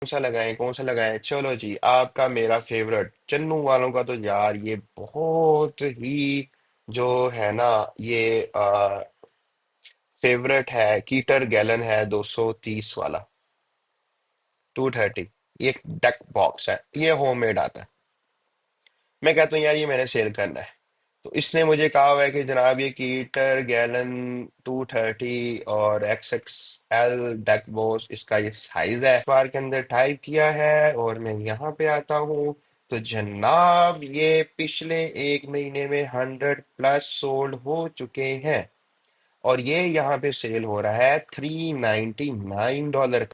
सा लगाएं कौन सा लगाएं। चलो जी, आपका मेरा फेवरेट चन्नू वालों का तो यार ये बहुत ही जो है ना, ये फेवरेट है। कीटर गैलन है 230 वाला, 230। ये एक डक बॉक्स है, ये होममेड आता है। मैं कहता हूँ यार ये मैंने सेल करना है। तो इसने मुझे कहा हुआ है कि जनाब ये कीटर गैलन 230 और x x L duck box, इसका ये साइज है। बार के अंदर टाइप किया है और मैं यहाँ पे आता हूँ, तो जनाब ये पिछले एक महीने में 100+ सोल्ड हो चुके हैं। और ये यहाँ पे सेल हो रहा है $399।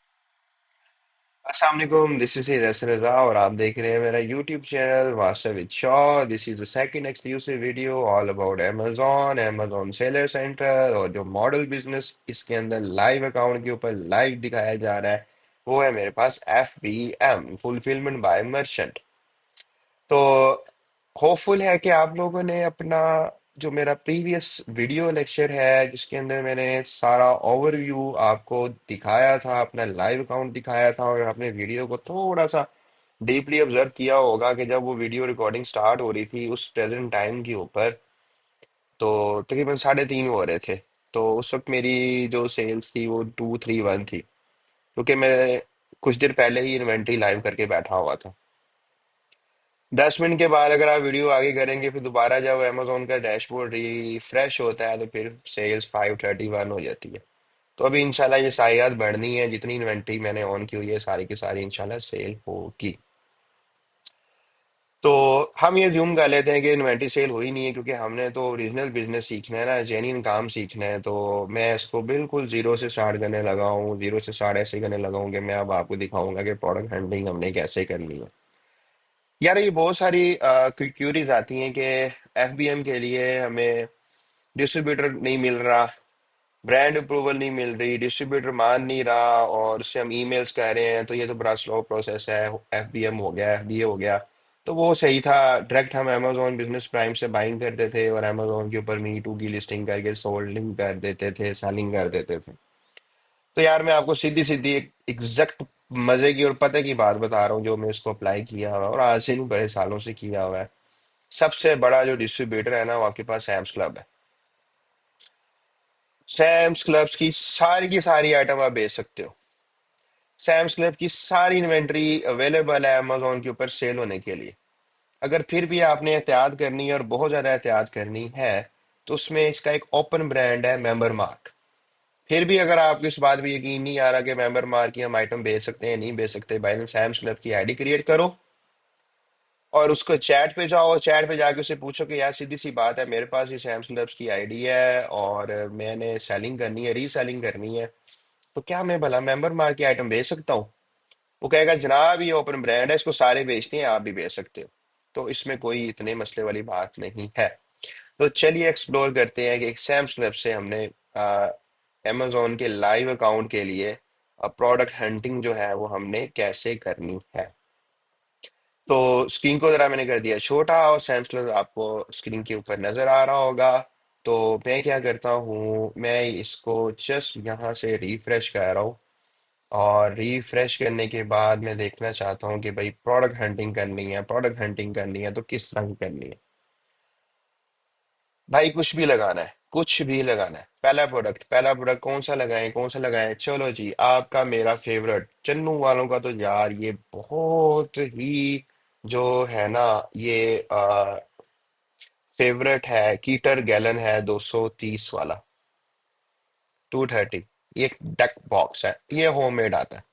अस्सलाम वालेकुम, दिस इज हसन रजा और आप देख रहे हैं मेरा यूट्यूब चैनल वास्तविक Shaw. This is the second exclusive video all about Amazon, Amazon seller centre. और जो मॉडल बिजनेस इसके अंदर लाइव अकाउंट के ऊपर लाइव दिखाया जा रहा है, वो है मेरे पास FBM, फुलफिलमेंट बाय मर्चेंट। तो होपफुल है कि आप लोगों ने अपना जो मेरा प्रीवियस वीडियो लेक्चर है जिसके अंदर मैंने सारा ओवरव्यू आपको दिखाया था, अपना लाइव अकाउंट दिखाया था, और आपने वीडियो को थोड़ा सा डीपली ऑब्जर्व किया होगा कि जब वो वीडियो रिकॉर्डिंग स्टार्ट हो रही थी उस प्रेजेंट टाइम के ऊपर, तो तकरीबन 3:30 हो रहे थे। तो उस वक्त मेरी जो सेल्स थी वो 231 थी, क्योंकि मैं कुछ देर पहले ही इन्वेंट्री लाइव करके बैठा हुआ था। 10 मिनट के बाद अगर आप वीडियो आगे करेंगे, फिर दोबारा जब अमेजोन का डैशबोर्ड रिफ्रेश होता है तो फिर सेल्स 531 हो जाती है। तो अभी इंशाल्लाह ये सारियात बढ़नी है, जितनी इन्वेंट्री मैंने ऑन की हुई है सारी की सारी इंशाल्लाह सेल होगी। तो हम ये ज्यूम कर लेते हैं कि इन्वेंट्री सेल हुई नहीं है, क्योंकि हमने तो ओरिजिनल बिजनेस सीखना है ना, जेन्युइन काम सीखना है। तो मैं इसको बिल्कुल जीरो से स्टार्ट करने लगा हूँ। जीरो से स्टार्ट ऐसे करने लगा हूँ कि मैं अब आपको दिखाऊंगा कि प्रोडक्ट हैंडलिंग हमने कैसे करनी है। यार ये बहुत सारी क्यूरीज आती हैं कि FBM के लिए हमें डिस्ट्रीब्यूटर नहीं मिल रहा, ब्रांड अप्रूवल नहीं मिल रही, डिस्ट्रीब्यूटर मान नहीं रहा, और उससे हम ईमेल्स कह रहे हैं तो ये तो बड़ा स्लो प्रोसेस है। FBM हो गया, FBA हो गया। तो वो सही था, डायरेक्ट हम अमेजोन बिजनेस प्राइम से बाइंग करते थे और अमेजोन के ऊपर मी टू की लिस्टिंग करके सोल्डिंग कर देते थे, सेलिंग कर देते थे। तो यार मैं आपको सीधी सीधी एक एग्जैक्ट मजे की और पते की बात बता रहा हूँ, जो मैं इसको अप्लाई किया हुआ है और आज से नहीं बड़े सालों से किया हुआ है। सबसे बड़ा जो डिस्ट्रीब्यूटर है ना, वो आपके पास सैम्स क्लब है। सैम्स क्लब्स की सारी आइटम आप बेच सकते हो। सैम्स क्लब की सारी इन्वेंट्री अवेलेबल है अमेजोन के ऊपर सेल होने के लिए। अगर फिर भी आपने एहतियात करनी है और बहुत ज्यादा एहतियात करनी है, तो उसमें इसका एक ओपन ब्रांड है, मेंबर मार्क। फिर भी अगर आपको इस बात पे यकीन नहीं आ रहा कि मेंबर मार्क की हम आइटम बेच सकते हैं नहीं बेच सकते, भाई सैम्स क्लब की आईडी क्रिएट करो और उसको चैट पे जाओ। चैट पे जाके उससे पूछो कि यार सीधी सी बात है, मेरे पास ये सैम्स क्लब्स की आईडी है और मैंने सेलिंग करनी है, रीसेलिंग करनी है, तो क्या मैं भला मेंबर मार्क की आइटम बेच सकता हूँ? वो कहेगा जनाब ये ओपन ब्रांड है, इसको सारे बेचते हैं, आप भी बेच सकते हो। तो इसमें कोई इतने मसले वाली बात नहीं है। तो चलिए एक्सप्लोर करते हैं कि सैम्स क्लब से हमने अमेजोन के लाइव अकाउंट के लिए प्रोडक्ट हंटिंग जो है वो हमने कैसे करनी है। तो स्क्रीन को जरा मैंने कर दिया छोटा और सैम्स क्लब आपको स्क्रीन के ऊपर नजर आ रहा होगा। तो मैं क्या करता हूँ, मैं इसको जस्ट यहाँ से रिफ्रेश कर रहा हूँ। और रिफ्रेश करने के बाद मैं देखना चाहता हूँ कि भाई प्रोडक्ट हंटिंग करनी है, प्रोडक्ट हंटिंग करनी है तो किस तरह की करनी है। भाई कुछ भी लगाना है, कुछ भी लगाना है। पहला प्रोडक्ट कौन सा लगाएं कौन सा लगाएं। चलो जी, आपका मेरा फेवरेट चन्नू वालों का तो यार ये बहुत ही जो है ना, ये फेवरेट है। कीटर गैलन है 230 वाला, 230। ये एक डक बॉक्स है, ये होममेड आता है।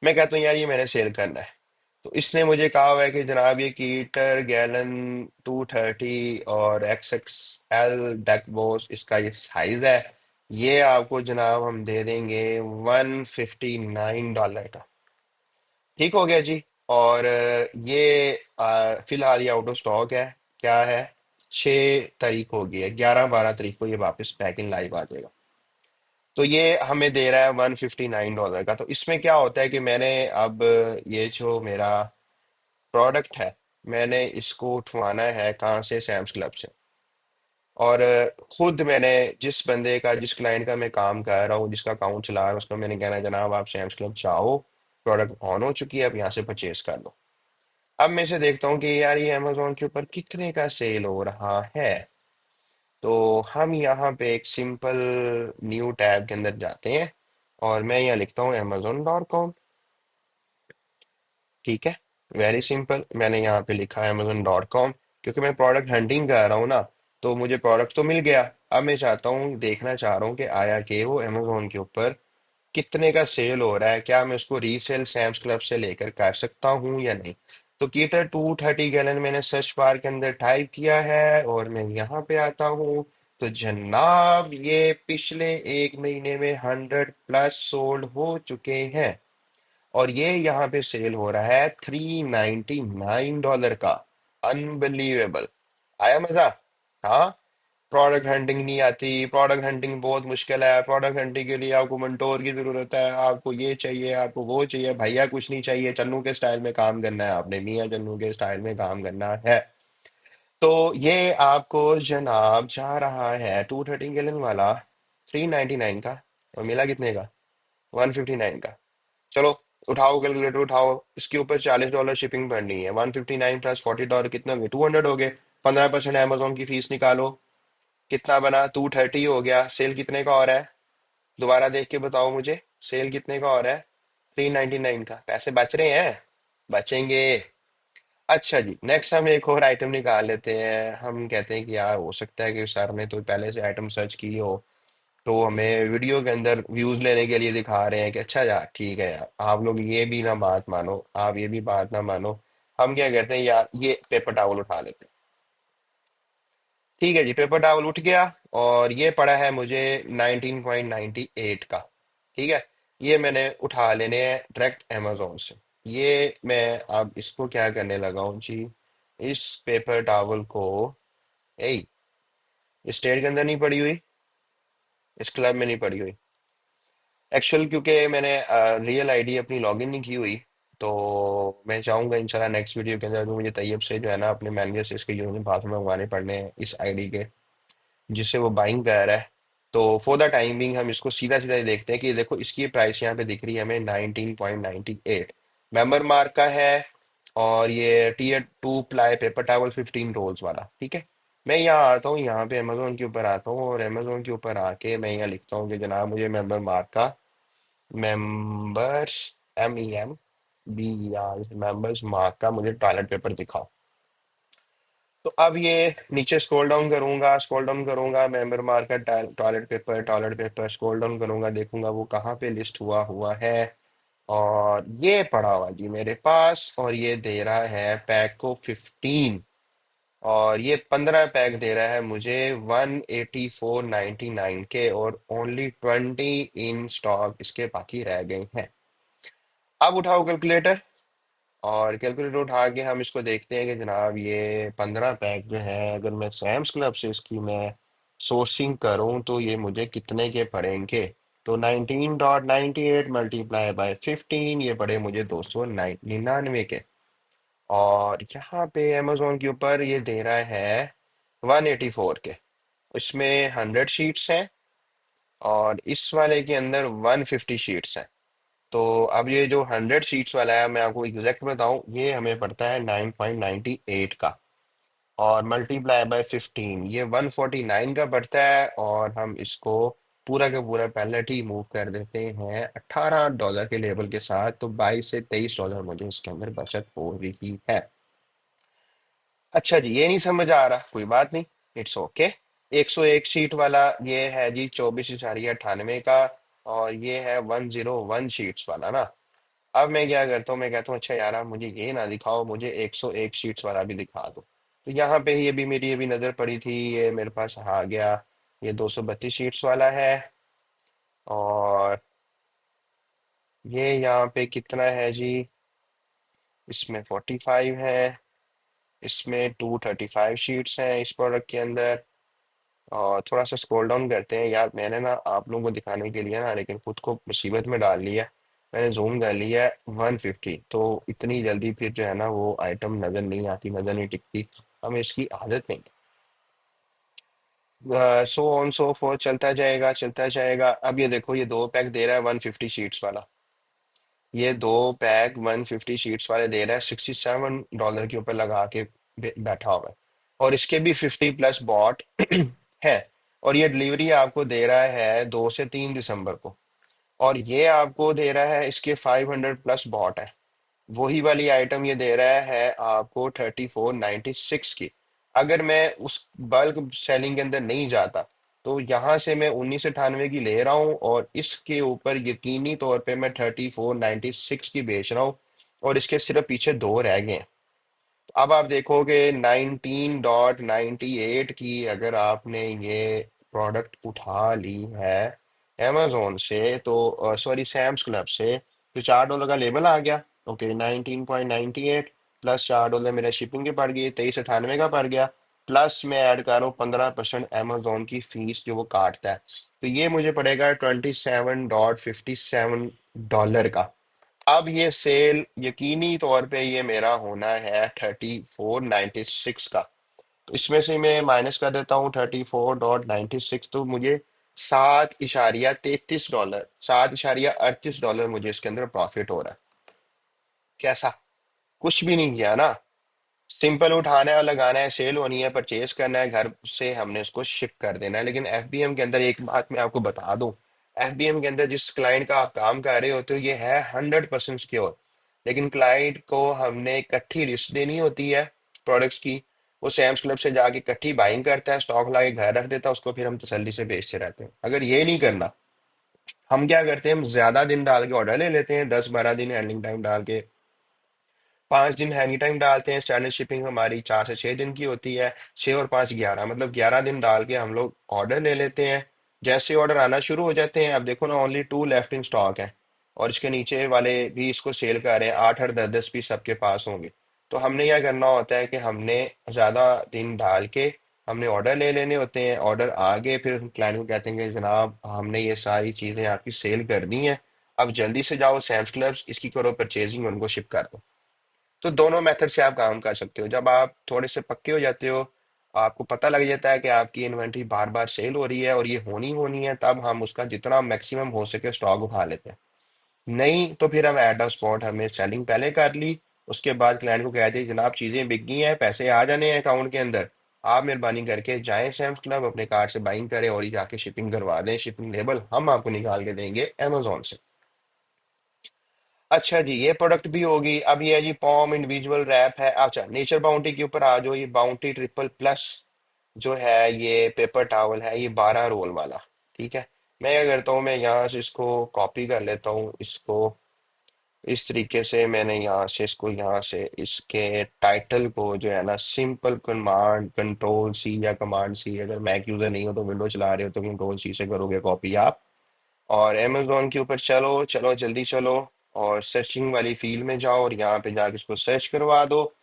मैं कहता हूँ यार ये मैंने सेल करना है। तो इसने मुझे कहा हुआ है कि जनाब ये कीटर गैलन 230 और x x L duck boss, इसका ये साइज है। ये आपको जनाब हम दे देंगे $159 का। ठीक हो गया जी। और ये फिलहाल ये आउट ऑफ स्टॉक है। क्या है, 6 तारीख हो गई है, 11-12 तारीख को ये वापस पैक इन लाइव आ जाएगा। तो ये हमें दे रहा है $159 का। तो इसमें क्या होता है कि मैंने अब ये जो मेरा प्रोडक्ट है, मैंने इसको उठवाना है कहाँ से, सैम्स क्लब से। और खुद मैंने जिस बंदे का, जिस क्लाइंट का मैं काम कर रहा हूँ, जिसका अकाउंट चला रहा हूँ, उसको मैंने कहना है जनाब आप सैम्स क्लब जाओ प्रोडक्ट ऑन हो चुकी है, अब यहाँ से परचेज कर लो। अब मैं इसे देखता हूँ कि यार ये अमेजोन के ऊपर कितने का सेल हो रहा है। तो हम यहाँ पे एक सिंपल न्यू टैब के अंदर जाते हैं और मैं यहाँ लिखता हूँ amazon.com। ठीक है, वेरी सिंपल, मैंने यहाँ पे लिखा है amazon.com। क्योंकि मैं प्रोडक्ट हंटिंग कर रहा हूँ ना, तो मुझे प्रोडक्ट तो मिल गया। अब मैं चाहता हूँ, देखना चाह रहा हूँ कि आया कि वो अमेजोन के ऊपर कितने का सेल हो रहा है, क्या मैं उसको रीसेल सैम्स क्लब से लेकर कर सकता हूँ या नहीं। तो कीटर 230 गैलन मैंने सर्च बार के अंदर टाइप किया है और मैं यहाँ पे आता हूँ। तो जनाब ये पिछले एक महीने में 100+ सोल्ड हो चुके हैं और ये यहाँ पे सेल हो रहा है $399 का। अनबिलीवेबल। आया मजा? हाँ। प्रोडक्ट हंटिंग नहीं आती, प्रोडक्ट हंटिंग बहुत मुश्किल है, प्रोडक्ट हंटिंग के लिए आपको मंटोर की जरूरत है, आपको ये चाहिए, आपको वो चाहिए, भैया कुछ नहीं चाहिए, चन्नू के स्टाइल में काम करना है आपने, मियाँ चन्नू के स्टाइल में काम करना है। तो ये आपको जनाब जा रहा है 230 गैलन वाला 399 का, और मिला कितने का? 159 का। चलो, उठाओ कैलकुलेटर उठाओ, इसके ऊपर $40 शिपिंग भरनी है, 159 प्लस $40 कितने हो गए? 200 हो गए। 15% अमेजोन की फीस निकालो, कितना बना? 230 हो गया। सेल कितने का हो रहा है? दोबारा देख के बताओ मुझे, सेल कितने का हो रहा है? 399 का। पैसे बच रहे हैं? बचेंगे। अच्छा जी, नेक्स्ट हम एक और आइटम निकाल लेते हैं। हम कहते हैं कि यार हो सकता है कि सर ने तो पहले से आइटम सर्च की हो, तो हमें वीडियो के अंदर व्यूज लेने के लिए दिखा रहे हैं कि अच्छा यार ठीक है यार, आप लोग ये भी ना बात मानो, आप ये भी बात ना मानो। हम क्या कहते हैं यार, ये पेपर टावल उठा लेते हैं। ठीक है जी, पेपर टावल उठ गया और ये पड़ा है मुझे 19.98 का। ठीक है, ये मैंने उठा लेने हैं डायरेक्ट अमेजोन से। ये मैं अब इसको क्या करने लगा हूँ जी, इस पेपर टावल को, यही स्टेट के अंदर नहीं पड़ी हुई, इस क्लब में नहीं पड़ी हुई एक्चुअल, क्योंकि मैंने रियल आईडी अपनी लॉगिन नहीं की हुई। तो मैं चाहूंगा इंशाल्लाह नेक्स्ट वीडियो के अंदर भी मुझे तैयब से जो है ना अपने मैनेजर से इसके यूनियन पास मंगवाने पड़ने हैं इस आईडी के, जिससे वो बाइंग कर रहा है। तो फॉर द टाइम बिंग हम इसको सीधा सीधा ही देखते हैं कि देखो इसकी प्राइस यहाँ पे दिख रही है हमें 19.98। मेंबर मार्क का है और ये Tier 2 ply paper towel 15 rolls वाला। ठीक है, मैं यहाँ आता हूँ, यहाँ पे अमेजोन के ऊपर आता हूँ और अमेजोन के ऊपर आके मैं यहाँ लिखता हूँ कि जनाब मुझे मेंबर मार्क का, मेंबर्स, MEMBER, मेंबर्स मार्क का मुझे टॉयलेट पेपर दिखाओ। तो अब ये नीचे स्क्रॉल डाउन करूंगा, स्क्रॉल डाउन करूंगा, मेंबर मार्क का toilet paper, toilet paper, scroll down करूंगा, देखूंगा वो कहाँ पे लिस्ट हुआ हुआ है। और ये पड़ा हुआ जी मेरे पास, और ये दे रहा है पैक को 15, और ये 15 पैक दे रहा है मुझे 184.99 के, और ओनली 20 इन स्टॉक इसके बाकी रह गए हैं। अब उठाओ कैलकुलेटर, और कैलकुलेटर उठा के हम इसको देखते हैं कि जनाब ये 15 पैक जो है, अगर मैं सैम्स क्लब से इसकी मैं सोर्सिंग करूं तो ये मुझे कितने के पड़ेंगे? तो 19.98 मल्टीप्लाई बाय 15, ये पड़े मुझे 299 के। और यहाँ पे अमेजोन के ऊपर ये दे रहा है 184 के। इसमें 100 शीट्स हैं और इस वाले के अंदर 150 शीट्स हैं। तो अब ये जो 100 शीट्स वाला है, मैं आपको एग्जैक्ट बताऊं, ये हमें पड़ता है 9.98 का, और मल्टीप्लाई बाय 15 ये 149 का पड़ता है। और हम इसको पूरा का पूरा पैलेट ही मूव कर देते हैं $18 के लेवल के साथ, तो 22 से 23 डॉलर मुझे इसके अंदर बचत हो रही है। अच्छा जी, ये नहीं समझ आ रहा, कोई बात नहीं, इट्स ओके। 101 शीट वाला ये है जी 24,98 का, और ये है 101 शीट्स वाला ना। अब मैं क्या करता हूँ, मैं कहता हूँ अच्छा यार आप मुझे ये ना दिखाओ, मुझे 101 शीट्स वाला भी दिखा दो। तो यहाँ पे ये भी मेरी अभी नजर पड़ी थी, ये मेरे पास आ गया। ये 232 शीट्स वाला है, और ये यहाँ पे कितना है जी, इसमें 45 है, इसमें 235 शीट्स हैं इस प्रोडक्ट के अंदर। और थोड़ा सा स्क्रॉल डाउन करते हैं यार, मैंने ना आप लोगों को दिखाने के लिए ना लेकिन खुद को मुसीबत में डाल लिया। मैंने जूम कर लिया है 150, तो इतनी जल्दी फिर जो है ना वो आइटम नजर नहीं आती, नजर नहीं टिकती, हमें इसकी आदत नहीं। सो ऑन सो फोर्थ चलता जाएगा चलता जाएगा। अब ये देखो, ये दो पैक दे रहा है 150 शीट्स वाला। ये दो पैक 150 शीट्स वाले दे रहा है $67 के ऊपर लगा के बैठा हुआ है। और इसके भी 50 प्लस बॉट है। और ये डिलीवरी आपको दे रहा है 2 से 3 दिसंबर को। और ये आपको दे रहा है, इसके 500 प्लस बॉट है। वही वाली आइटम ये दे रहा है आपको 3496 की। अगर मैं उस बल्क सेलिंग के अंदर नहीं जाता तो यहाँ से मैं 1998 की ले रहा हूँ, और इसके ऊपर यकीनी तौर पे मैं 3496 की बेच रहा हूँ। और इसके सिर्फ पीछे दो रह गए हैं। अब आप देखोगे 19.98 की अगर आपने ये प्रोडक्ट उठा ली है amazon से, तो सॉरी सैम्स क्लब से, तो $4 का लेबल आ गया। ओके, 19.98 प्लस $4 मेरे शिपिंग के पड़ गई, 2398 का पड़ गया। प्लस मैं ऐड कर रहा हूँ 15% amazon की फीस जो वो काटता है। तो ये मुझे पड़ेगा $27.57 का। अब ये सेल यकीनी तौर पे ये मेरा होना है 3496 का। तो इसमें से मैं माइनस कर देता हूँ 34.96, तो मुझे $7.33, $7.38 मुझे इसके अंदर प्रॉफिट हो रहा है। कैसा? कुछ भी नहीं किया ना। सिंपल उठाना है और लगाना है, सेल होनी है, परचेज करना है, घर से हमने उसको शिप कर देना है। लेकिन एफबीएम के अंदर एक बात मैं आपको बता दूं, एफबीएम के अंदर जिस क्लाइंट का आप काम कर रहे होते हो ये है 100% सिक्योर। लेकिन क्लाइंट को हमने इकट्ठी लिस्ट देनी होती है प्रोडक्ट्स की। वो सैम्स क्लब से जाके इकट्ठी बाइंग करता है, स्टॉक ला के घर रख देता है, उसको फिर हम तसल्ली से बेचते रहते हैं। अगर ये नहीं करना, हम क्या करते हैं, हम ज्यादा दिन डाल के ऑर्डर ले लेते हैं, 10-12 दिन हैंडलिंग टाइम डाल के। 5 दिन हैंगी टाइम डालते हैं। स्टैंडर्ड शिपिंग हमारी 4 से 6 दिन की होती है। 6 और 5 11, मतलब 11 दिन डाल के हम लोग ऑर्डर ले लेते हैं। जैसे ऑर्डर आना शुरू हो जाते हैं, अब देखो ना, ओनली 2 लेफ्ट इन स्टॉक है। और इसके नीचे वाले भी इसको सेल कर रहे हैं, 8-8 10-10 पीस सबके पास होंगे। तो हमने क्या करना होता है कि हमने ज्यादा दिन डाल के हमने ऑर्डर ले लेने होते हैं। ऑर्डर आ गए, फिर हम क्लाइंट को कहते हैं कि जनाब हमने ये सारी चीजें आपकी सेल कर दी हैं, अब जल्दी से जाओ सैम्स क्लब्स, इसकी करो परचेजिंग, उनको शिप कर दो। तो दोनों मेथड से आप काम कर सकते हो। जब आप थोड़े से पक्के हो जाते हो, आपको पता लग जाता है कि आपकी इन्वेंट्री बार बार सेल हो रही है और ये होनी होनी है, तब हम उसका जितना मैक्सिमम हो सके स्टॉक उठा लेते हैं। नहीं तो फिर हम एट ऑफ स्पॉट हमने सेलिंग पहले कर ली, उसके बाद क्लाइंट को कह दिया जनाब चीजें बिक गई हैं, पैसे आ जाने हैं अकाउंट के अंदर, आप मेहरबानी करके जाएं सैम्स क्लब, अपने कार्ड से बाइंग करें और ये जाके शिपिंग करवा दें। शिपिंग लेबल हम आपको निकाल के देंगे अमेजोन से। अच्छा जी, ये प्रोडक्ट भी होगी। अब ये है जी पॉम इंडिविजुअल रैप है। अच्छा, नेचर बाउंटी के ऊपर आ जाओ। ये बाउंटी ट्रिपल प्लस जो है, ये पेपर टावल है, ये 12 रोल वाला। ठीक है। मैं क्या करता हूँ, मैं यहाँ से इसको कॉपी कर लेता हूँ इसको। इस तरीके से मैंने यहाँ से इसको, यहाँ से इसके टाइटल को जो है ना, सिंपल कमांड कंट्रोल सी या कमांड सी, अगर मैक यूजर नहीं हो तो विंडो चला रहे हो तो कंट्रोल सी से करोगे कॉपी आप। और अमेजोन के ऊपर चलो चलो जल्दी चलो, और सर्चिंग वाली फील्ड में जाओ और यहाँ पे जाके इसको सर्च करवा दो।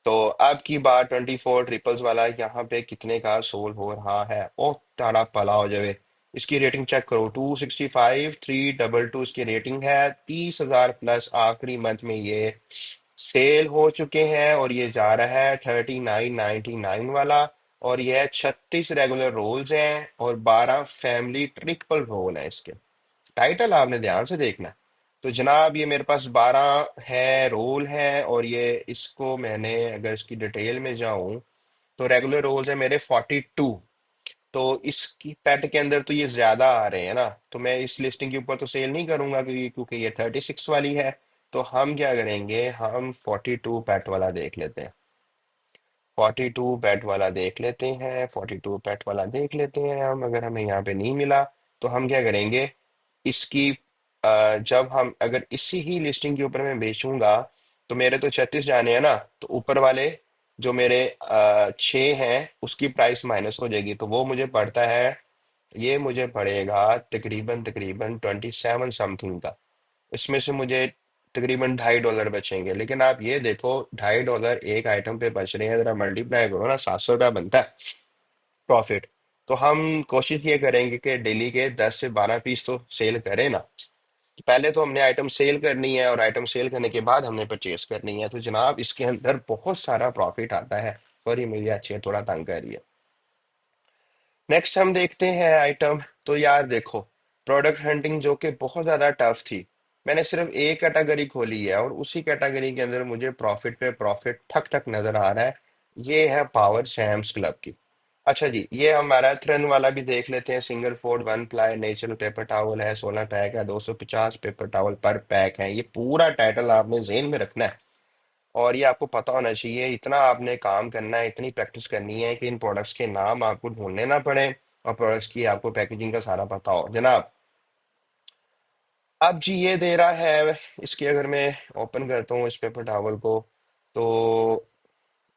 तो अब की बार 24 ट्रिपल्स वाला यहाँ पे कितने का सोल हो रहा है? ओह तारा पला हो जाए। इसकी रेटिंग चेक करो, 265, 322 इसकी रेटिंग है। 30,000 प्लस आखिरी मंथ में ये सेल हो चुके हैं, और ये जा रहा है 39.99 वाला। और ये है 36 रेगुलर रोल्स हैं और 12 फैमिली ट्रिपल रोल है इसके। टाइटल आपने ध्यान से देखना है। तो जनाब ये मेरे पास 12 है, रोल है, और ये इसको मैंने अगर इसकी डिटेल में जाऊं तो रेगुलर रोल्स है मेरे 42। तो इसकी पेट के अंदर तो ये ज्यादा आ रहे हैं ना, तो मैं इस लिस्टिंग के ऊपर तो सेल नहीं करूंगा क्योंकि ये 36 वाली है। तो हम क्या करेंगे, हम 42 पेट वाला देख लेते हैं। 42 पेट वाला देख लेते हैं, 42 पेट वाला देख लेते हैं हम। अगर हमें यहाँ पे नहीं मिला तो हम क्या करेंगे, इसकी जब हम अगर इसी ही लिस्टिंग के ऊपर मैं बेचूंगा, तो मेरे तो 36 जाने हैं ना, तो ऊपर वाले जो मेरे 6 हैं उसकी प्राइस माइनस हो जाएगी, तो वो मुझे पड़ता है, ये मुझे पड़ेगा तकरीबन तकरीबन 27 समथिंग का। इसमें से मुझे तकरीबन $2.5 बचेंगे। लेकिन आप ये देखो, $2.5 एक आइटम पे बच रहे हैं, जरा मल्टीप्लाई करो ना, 700 रुपया बनता है प्रॉफिट। तो हम कोशिश ये करेंगे कि डेली के 10 से 12 पीस तो सेल करें ना। तो पहले तो हमने आइटम सेल करनी है, और आइटम सेल करने के बाद हमने परचेज करनी है। तो जनाब इसके अंदर बहुत सारा प्रॉफिट आता है। और ये मेरी अच्छी है, थोड़ा तंग कर रही है। नेक्स्ट हम देखते हैं आइटम। तो यार देखो, प्रोडक्ट हंटिंग जो कि बहुत ज्यादा टफ थी, मैंने सिर्फ एक कैटेगरी खोली है और उसी कैटेगरी के अंदर मुझे प्रॉफिट पे प्रॉफिट ठक ठक नजर आ रहा है। ये है पावर सैम्स क्लब की। अच्छा जी, ये हम मैराथन वाला भी देख लेते हैं। Single fold one ply natural paper towel है, 16 पैक है, 250 पेपर टॉवल पर पैक है। ये पूरा टाइटल आपने जेन में रखना है और ये आपको पता होना चाहिए। इतना आपने काम करना है, इतनी प्रैक्टिस करनी है कि इन प्रोडक्ट्स के नाम आपको ढूंढने ना पड़े और प्रोडक्ट्स की आपको पैकेजिंग का सारा पता हो जनाब। अब जी ये दे रहा है, इसकी अगर मैं ओपन करता हूँ इस पेपर टॉवल को, तो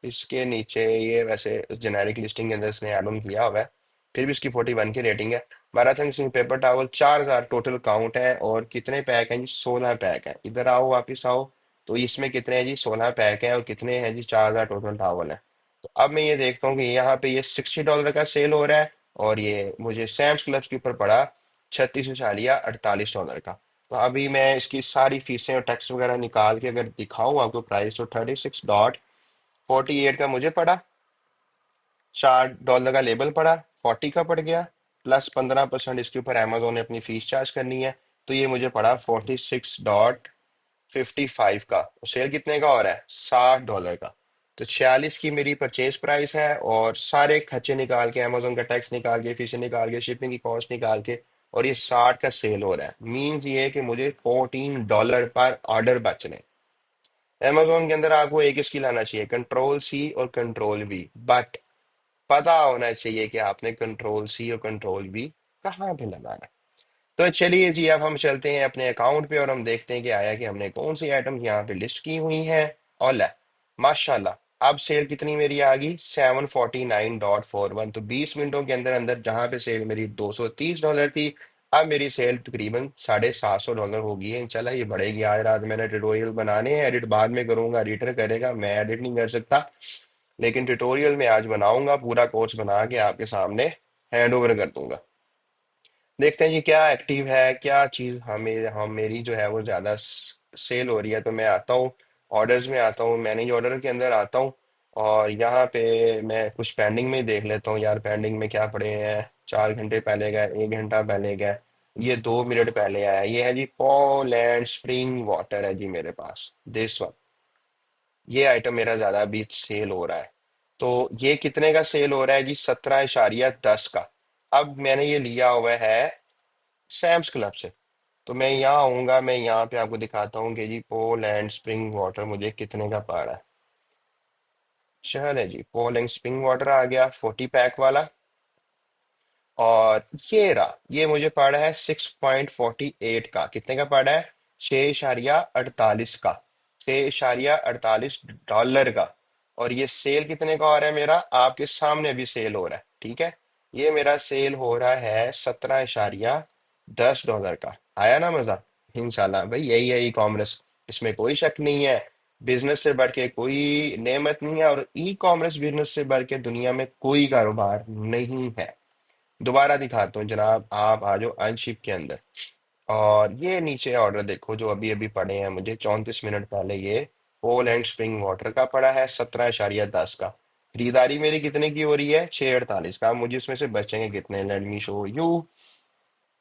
इसके नीचे ये वैसे जेनेरिक लिस्टिंग के अंदर इसने ऐड ऑन किया हुआ है, फिर भी इसकी 41 की रेटिंग है। Marathon Singh paper towel 4000 total count है और कितने पैक हैं जी? 16 पैक है। इधर आओ, वापिस आओ। तो इसमें कितने हैं जी? 16 पैक हैं और कितने हैं जी? 4000 टोटल टॉवल है। तो अब मैं ये देखता हूँ कि यहाँ पे ये $60 का सेल हो रहा है और ये मुझे सैम्स क्लब्स के ऊपर पड़ा 36 या 48 डॉलर का। तो अभी मैं इसकी सारी फीसें और टैक्स वगैरह निकाल के अगर दिखाऊं आपको प्राइस, तो 36.48 का मुझे पड़ा, $4 का लेबल पड़ा, 40 का पड़ गया, प्लस 15% इसके ऊपर अमेजोन ने अपनी फीस चार्ज करनी है। तो ये मुझे पड़ा 46.55 का। सेल कितने का हो रहा है? $60 का। तो 46 की मेरी परचेज प्राइस है और सारे खर्चे निकाल के, अमेजोन का टैक्स निकाल के, फीस निकाल के, शिपिंग की कॉस्ट निकाल के, और ये 60 का सेल हो रहा है। मीन्स ये है कि मुझे $14 पर ऑर्डर बच रहे हैं। अमेजोन के अंदर आपको एक स्किल आना चाहिए, कंट्रोल C और कंट्रोल V। बट पता होना चाहिए कि आपने कंट्रोल C और कंट्रोल V कहाँ पे लगाना है। तो चलिए जी, अब हम चलते हैं अपने अकाउंट पे और हम देखते हैं कि आया कि हमने कौन सी आइटम यहाँ पे लिस्ट की हुई है। और ला, माशाल्लाह, अब सेल कितनी मेरी आ गई? 749.41। तो 20 मिनटों के अंदर अंदर जहां पे सेल मेरी $230 थी, अब मेरी सेल तकरीबन $750 हो गई है। इंशाल्लाह ये बढ़ेगी। आज रात मैंने ट्यूटोरियल बनाने हैं, एडिट बाद में करूंगा, एडिटर करेगा, मैं एडिट नहीं कर सकता। लेकिन ट्यूटोरियल में आज बनाऊंगा, पूरा कोर्स बना के आपके सामने हैंड ओवर कर दूंगा। देखते हैं जी क्या एक्टिव है, क्या चीज हमें हम मेरी जो है वो ज्यादा सेल हो रही है। तो मैं आता हूँ ऑर्डर्स में, आता हूँ मैनेज ऑर्डर के अंदर आता हूँ और यहाँ पे मैं कुछ पेंडिंग में देख लेता हूँ। यार पेंडिंग में क्या पड़े हैं? 4 घंटे पहले गए, 1 घंटा पहले गए, ये 2 मिनट पहले आया। ये है जी पोलैंड स्प्रिंग वाटर है जी मेरे पास, दिस वन। ये आइटम मेरा ज्यादा अभी सेल हो रहा है। तो ये कितने का सेल हो रहा है जी? 17.10 का। अब मैंने ये लिया हुआ है सैम्स क्लब से। तो मैं यहाँ आऊंगा, मैं यहाँ पे आपको दिखाता हूँ कि जी पोलैंड स्प्रिंग वाटर मुझे कितने का पड़ रहा है। चल है जी, पोलैंड स्प्रिंग वाटर आ गया 40 पैक वाला। और ये रहा, ये मुझे पड़ा है 6.48 का। कितने का पड़ा है? 6.48 का, $6.48 का। और ये सेल कितने का हो रहा है मेरा? आपके सामने भी सेल हो रहा है, ठीक है। ये मेरा सेल हो रहा है $17.10 का। आया ना मजा? इंशाल्लाह भाई, यही है ई कॉमर्स, इसमें कोई शक नहीं है। बिजनेस से बढ़ के कोई नेमत नहीं है और ई कॉमर्स बिजनेस से बढ़ के दुनिया में कोई कारोबार नहीं है। दोबारा दिखाता हूँ जनाब, आप आ जाओ अनशिप के अंदर और ये नीचे ऑर्डर देखो जो अभी अभी पड़े हैं मुझे 34 मिनट पहले। ये पोल एंड स्प्रिंग वाटर का पड़ा है 17.10 का। खरीदारी मेरी कितने की हो रही है? 6.48 का। अब मुझे इसमें से बचेंगे कितने? Let me show you.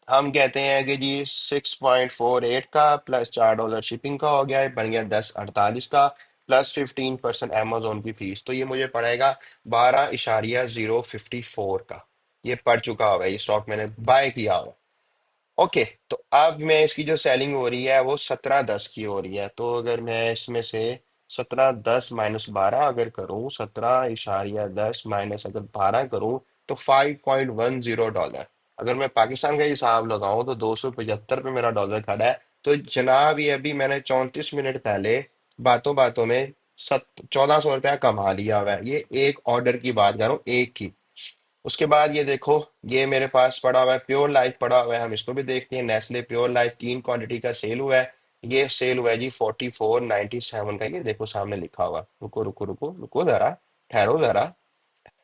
हम कहते हैं कि जी 6.48 का प्लस $4 शिपिंग का हो गया है, बन गया 10.48 का, प्लस 15% अमेजोन की फीस। तो ये मुझे पड़ेगा 12.054 का। ये पड़ चुका होगा, ये स्टॉक मैंने बाय किया होगा। ओके। तो अब मैं इसकी जो सेलिंग हो रही है वो 17.10 की हो रही है। तो अगर मैं इसमें से 17.10 - 12 अगर करूं, 17.10 माइनस अगर 12 करूं, तो $5.10। अगर मैं पाकिस्तान का हिसाब लगाऊं तो 275 पे मेरा डॉलर खड़ा है। तो जनाब ये अभी मैंने 34 मिनट पहले बातों बातों में 1400 रुपया कमा लिया हुआ है। ये एक ऑर्डर की बात कर रहा हूँ, एक की। उसके बाद ये देखो, ये मेरे पास पड़ा हुआ है प्योर लाइफ पड़ा हुआ है, हम इसको भी देखते हैं। नेस्ले प्योर लाइफ 3 क्वांटिटी का सेल हुआ है। ये सेल हुआ है जी 44.97 का। ये देखो सामने लिखा हुआ, रुको रुको रुको रुको जरा, ठहरो जरा।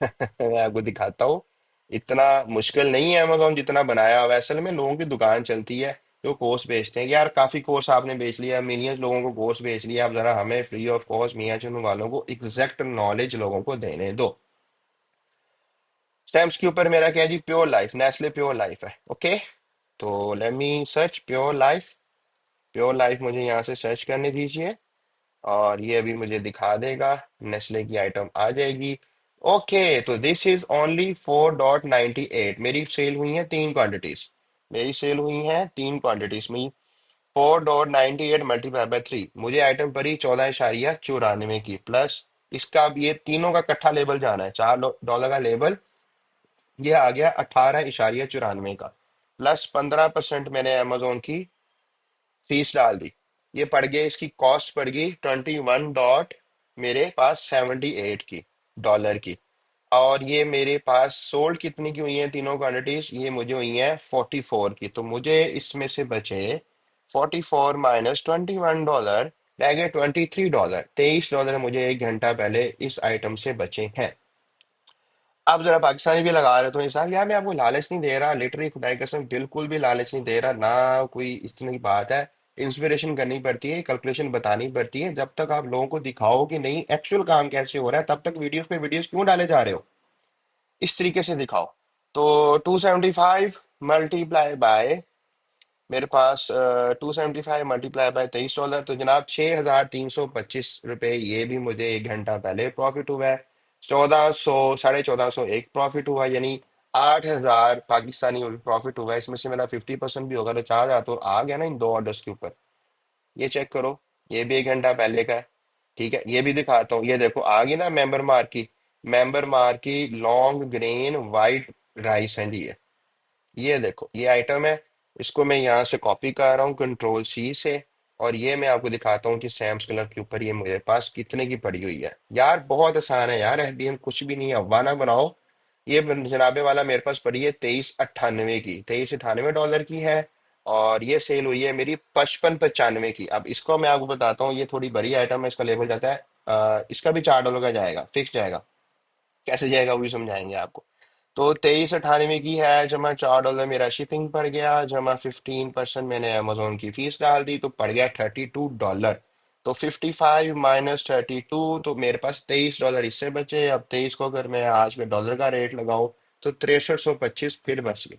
मैं आपको दिखाता हूँ। इतना मुश्किल नहीं है अमेजोन जितना बनाया हुआ है। असल में लोगों की दुकान चलती है जो कोर्स बेचते हैं कि यार काफी कोर्स आपने बेच लिया, मिलियंस लोगों को कोर्स बेच लिया, अब जरा हमें फ्री ऑफ कॉस्ट मियाँ चुनू वालों को एग्जैक्ट नॉलेज लोगों को देने दो। सैम्स के ऊपर मेरा क्या है जी? Pure life, Nestle pure life है। ओके, तो let me search pure life. Pure life मुझे यहाँ से सर्च करने दीजिए, और ये अभी मुझे दिखा देगा। नेस्ले की आइटम आ जाएगी। ओके, तो दिस इज ओनली 4.98। मेरी सेल हुई है तीन क्वांटिटीज। मेरी सेल हुई है तीन क्वांटिटीज में। 4.98 मल्टीप्लाई बाय थ्री, मुझे आइटम पड़ी 14.94 की, प्लस इसका अब ये तीनों का इकट्ठा लेबल जाना है, $4 का लेबल। ये आ गया 18.94 का, प्लस 15% मैंने अमेजोन की फीस डाल दी। ये पड़ गई, इसकी कॉस्ट पड़ गई 21 मेरे पास 78 की, डॉलर की। और ये मेरे पास सोल्ड कितनी की हुई है तीनों क्वांटिटीज, ये मुझे हुई है 44 की। तो मुझे इसमें से बचे 44 माइनस $21, रह गए $23। $23 मुझे एक घंटा पहले इस आइटम से बचे हैं। आप जरा पाकिस्तानी भी लगा रहे हो तो इंसान, यार मैं आपको लालच नहीं दे रहा, लिटरली खुदाई कसम बिल्कुल भी लालच नहीं दे रहा ना, कोई इस तरह की बात है। इंस्पिरेशन करनी पड़ती है, कैलकुलेशन बतानी पड़ती है। जब तक आप लोगों को दिखाओ कि नहीं एक्चुअल काम कैसे हो रहा है, तब तक वीडियोस पे वीडियोस क्यों डाले जा रहे हो? इस तरीके से दिखाओ। तो 275 मल्टीप्लाई बाय, मेरे पास 275 मल्टीप्लाई बाय $23, तो जनाब $6,325, ये भी मुझे एक घंटा पहले प्रॉफिट हुआ है। 1400, 1450 एक प्रॉफिट हुआ, यानी 8,000 पाकिस्तानी प्रॉफिट हुआ है। इसमें से मेरा 50% भी होगा तो 4,000 तो आ गया ना इन दो ऑर्डर्स के ऊपर। ये चेक करो, ये भी एक घंटा पहले का है। ठीक है, ये भी दिखाता हूँ, ये देखो आ गई ना मेंबर मार्क की। मेंबर मार्क की लॉन्ग ग्रेन वाइट राइस है जी ये देखो ये आइटम है। इसको मैं यहाँ से कॉपी कर रहा हूँ कंट्रोल C से, और ये मैं आपको दिखाता हूँ कि सैम्स क्लब के ऊपर ये मेरे पास कितने की पड़ी हुई है। यार बहुत आसान है यार, FBM कुछ भी नहीं है, अफवाह ना बनाओ। ये जनाबे वाला मेरे पास पड़ी है 2398 की, $2398 की है। और ये सेल हुई है मेरी 5595 की। अब इसको मैं आपको बताता हूँ, ये थोड़ी बड़ी आइटम है, इसका लेवल जाता है इसका भी $4 का जाएगा, फिक्स जाएगा। कैसे जाएगा वो भी समझाएंगे आपको। तो 2398 की है, जमा $4 मेरा शिपिंग पड़ गया, जमा 15% मैंने अमेजोन की फीस डाल दी, तो पड़ गया $32। तो 55 माइनस 32, तो मेरे पास $23 इससे बचे। अब 23 को अगर मैं आज में डॉलर का रेट लगाऊं तो 6325 फिर बच गए।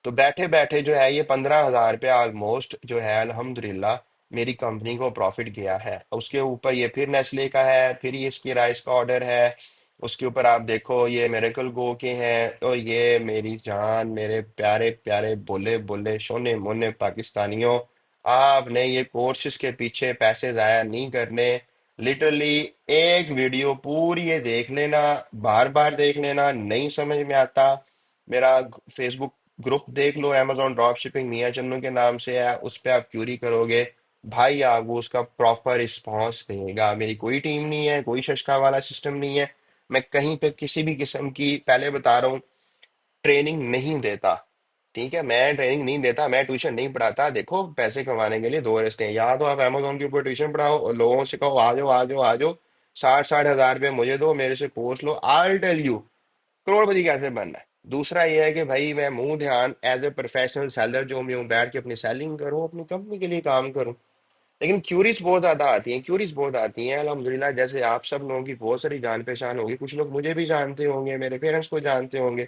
तो बैठे बैठे जो है ये 15,000 रुपया ऑलमोस्ट जो है अल्हम्दुलिल्लाह मेरी कंपनी को प्रॉफिट गया है। उसके ऊपर ये फिर नेस्ले का है, फिर ये इसकी राइस का ऑर्डर है। उसके ऊपर आप देखो ये मिरेकल गो के हैं। तो ये मेरी जान, मेरे प्यारे प्यारे बोले बोले सोने मोने पाकिस्तानियों, आपने ये कोर्सेज के पीछे पैसे जाया नहीं करने। लिटरली एक वीडियो पूरी ये देख लेना, बार बार देख लेना, नहीं समझ में आता मेरा फेसबुक ग्रुप देख लो, amazon ड्रॉप शिपिंग मियाँ चन्नू के नाम से है, उस पर आप क्यूरी करोगे, भाई आपको उसका प्रॉपर रिस्पॉन्स देगा। मेरी कोई टीम नहीं है, कोई शशका वाला सिस्टम नहीं है। मैं कहीं पे किसी भी किस्म की, पहले बता रहा हूँ, ट्रेनिंग नहीं देता। ठीक है, मैं ट्रेनिंग नहीं देता, मैं ट्यूशन नहीं पढ़ाता। देखो पैसे कमाने के लिए दो रास्ते हैं, या तो आप अमेजोन के ऊपर ट्यूशन पढ़ाओ और लोगों से कहो आ जाओ आ जाओ आ जाओ, 60-60 हज़ार रुपये मुझे दो, मेरे से पूछ लो, आई टेल यू करोड़पति कैसे बनना है। दूसरा ये है कि भाई मैं मुंह ध्यान एज ए प्रोफेशनल सेलर जो मैं हूँ, बैठ के अपनी सेलिंग करूँ, अपनी कंपनी के लिए काम करूँ। लेकिन क्यूरीज बहुत ज्यादा आती हैं, क्यूरीज बहुत आती हैं अल्हम्दुलिल्लाह। जैसे आप सब लोगों की बहुत सारी जान पहचान होगी, कुछ लोग मुझे भी जानते होंगे, मेरे पेरेंट्स को जानते होंगे।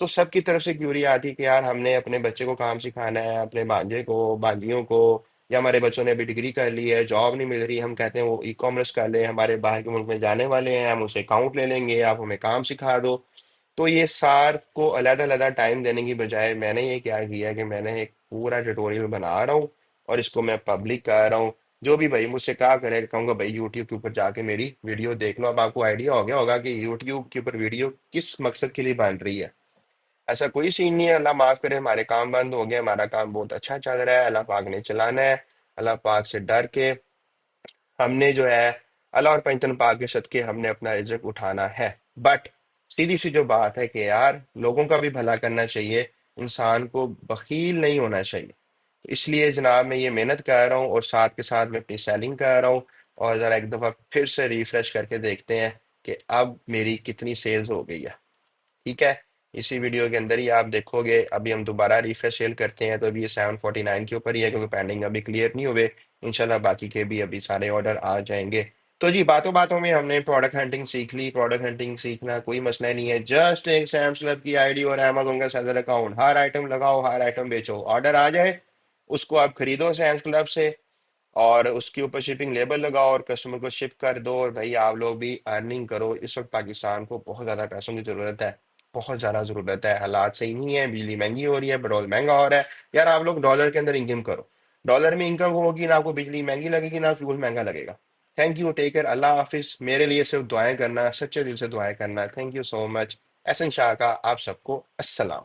तो सबकी तरफ से क्यूरी आती है कि यार हमने अपने बच्चे को काम सिखाना है, अपने भांजे को भांजियों को, या हमारे बच्चों ने अभी डिग्री कर ली है, जॉब नहीं मिल रही, हम कहते हैं वो ई कॉमर्स कर ले, हमारे बाहर के मुल्क में जाने वाले हैं, हम उसे अकाउंट ले लेंगे, आप हमें काम सिखा दो। तो ये सार को अलग अलग टाइम देने की बजाय मैंने ये क्या किया कि मैंने एक पूरा ट्यूटोरियल बना रहा हूँ, और इसको मैं पब्लिक कर रहा हूँ। जो भी भाई मुझसे कहा करे, कहूंगा भाई यूट्यूब के ऊपर जाके मेरी वीडियो देख लो। अब आपको आइडिया हो गया होगा कि यूट्यूब के ऊपर वीडियो किस मकसद के लिए बन रही है। ऐसा कोई सीन नहीं है, अल्लाह माफ करे हमारे काम बंद हो गए, हमारा काम बहुत अच्छा चल रहा है, अल्लाह पाक ने चलाना है। अल्लाह पाक से डर के हमने जो है, अल्लाह और पंजतन पाक के सदके हमने अपना रिज़्क उठाना है। बट सीधी सी जो बात है कि यार लोगों का भी भला करना चाहिए, इंसान को बखील नहीं होना चाहिए। तो इसलिए जनाब मैं ये मेहनत कर रहा हूँ, और साथ के साथ मैं अपनी सेलिंग कर रहा हूँ। और ज़रा एक दफ़ा फिर से रिफ्रेश करके देखते हैं कि अब मेरी कितनी सेल्स हो गई है। ठीक है, इसी वीडियो के अंदर ही आप देखोगे। अभी हम दोबारा रिफ्रेश सेल करते हैं तो अभी ये 749 के ऊपर ही है, क्योंकि पेंडिंग अभी क्लियर नहीं हुए। इंशाल्लाह बाकी के भी अभी सारे ऑर्डर आ जाएंगे। तो जी बातों बातों में हमने प्रोडक्ट हंटिंग सीख ली। प्रोडक्ट हंटिंग सीखना कोई मसला नहीं है, जस्ट एक सैम स्लैब की आईडी और अमेजोन का सेलर अकाउंट, हर आइटम लगाओ, हर आइटम बेचो, ऑर्डर आ जाए, उसको आप खरीदो सैम्स क्लब से, और उसके ऊपर शिपिंग लेबल लगाओ और कस्टमर को शिप कर दो, और भाई आप लोग भी अर्निंग करो। इस वक्त पाकिस्तान को बहुत ज्यादा पैसों की जरूरत है, बहुत ज्यादा जरूरत है। हालात सही नहीं है, बिजली महंगी हो रही है, पेट्रोल महंगा हो रहा है। यार आप लोग डॉलर के अंदर इनकम करो, डॉलर में इनकम होगी ना, आपको बिजली महंगी लगेगी ना फ्यूल महंगा लगेगा। थैंक यू, टेक केयर, अल्लाह हाफिज। मेरे लिए सिर्फ दुआएं करना, सच्चे दिल से दुआएं करना। Thank you so much. Ehsan Shah का आप सबको अस्सलाम।